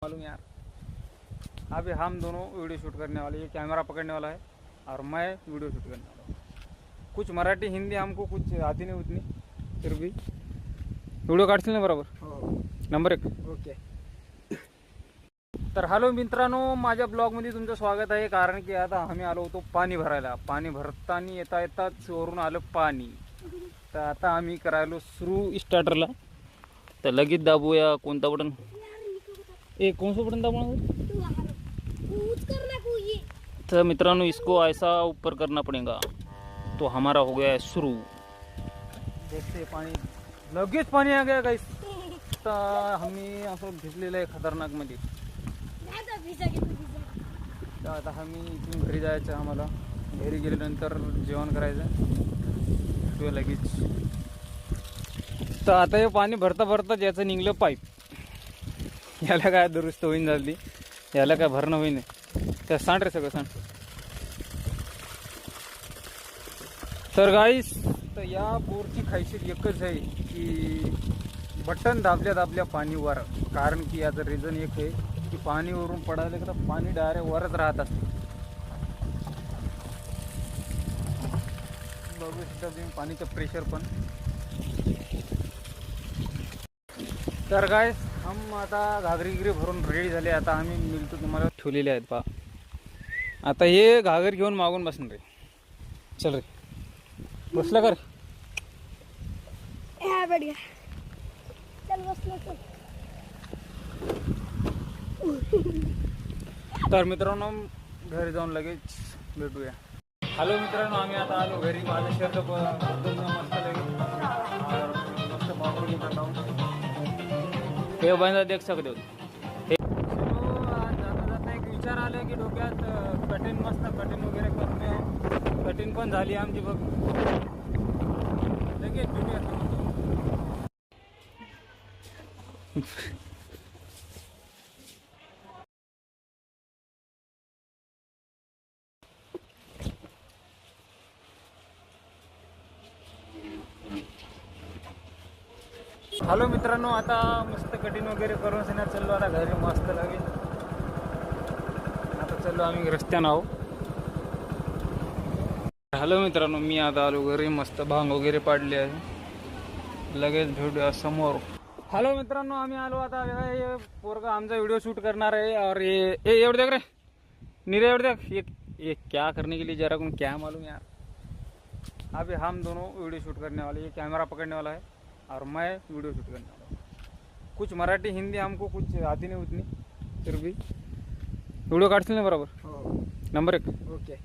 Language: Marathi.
मालूम यार। अभी हम दोनों वीडियो शूट करने वाले, ये कैमरा पकड़ने वाला है और मैं वीडियो शूट करने वाला हूँ। कुछ मराठी हिंदी हमको कुछ आती नहीं उतनी, फिर भी व्हिडिओ काढतील ना बरोबर। हो नंबर 1 ओके. तर हॅलो मित्रांनो, माझ्या ब्लॉगमध्ये तुमचं स्वागत आहे। कारण की आता आम्ही आलो होतो पाणी भरायला। पाणी भरताना येता येताच वरून आलं पाणी, तर आता आम्ही करायलो सुरू स्टार्टरला। तर लगेच दाबूया कोणता बटन, कौन सा बटन दबाना। तो मित्रांनो इसको ऐसा ऊपर करना पड़ेगा, तो हमारा हो गया है शुरू। देखते पानी, लगेच पाणी आ गया गाइस। तर आम्ही असं भिजलेलं आहे खतरनाक मध्ये। तर आता आम्ही इथून घरी जायचं, आम्हाला घरी गेल्यानंतर जेवण करायचं किंवा लगेच। तर आता हे पाणी भरता भरता ज्याचं निघलं पाईप, याला काय दुरुस्त होईन झाली, याला काय भरणं होईन। त्या सांड रे सगळं सांड। तर गाईस, तर या बोरची खायशीर एकच आहे की बटन दाबल्या दाबल्या पाणी वर। कारण की याचं रिझन एक आहे की पाणी वरून पडायला तर पाणी डायरेक्ट वरच राहत असतं। बघू शकता तुम्ही पाणीचं प्रेशर पण। तर गाईस, हम आता घागरी गिरी भरून रेडी झाले। आता आम्ही मिळतो तुम्हाला ठेवलेले आहेत पहा। आता हे घागर घेऊन मागून बसन रे, चल रे बसला कर। बढ़िया चल बसलो चल. तर मित्रांनो घरी जाऊन लगेच भेटूया। हॅलो मित्रांनो, आम्ही आता आलो घरी। माझं शर्ट मस्त लगेच मस्त बाबू करता हे बंदा देख सकते हो। जाता जाता एक विचार आले की डोक्यात, कटिंग मस्त कटिंग वगैरे करून कटिंग पण झाली आमची बघ। लगेच भेटूया। हॅलो मित्रांनो, आता मस्त कटिंग वगैरे करून सिन्यात चाललो आता घरी मस्त लागेल। आता चाललो आम्ही रस्त्यानं आहो। हॅलो मित्रांनो, मी आता आलो घरी, मस्त भांग वगैरे पाडले आहे। लगेच भेटूया समोर। हॅलो मित्रांनो, आम्ही आलो आता। हे पोरगा आमचा व्हिडिओ शूट करणार आहे और ये एवढं देख रे नीरे, एवढं देख ये क्या करने के लिए जरा को क्या मालूम यार। अभी हम दोनों वीडियो शूट करने वाले, ये कैमरा पकड़ने वाला है और मैं वीडियो शूट करने वाला हूँ। कुछ मराठी हिंदी हमको कुछ आती नहीं उतनी, फिर भी वीडियो काटतील ना बरोबर। हो नंबर 1 ओके.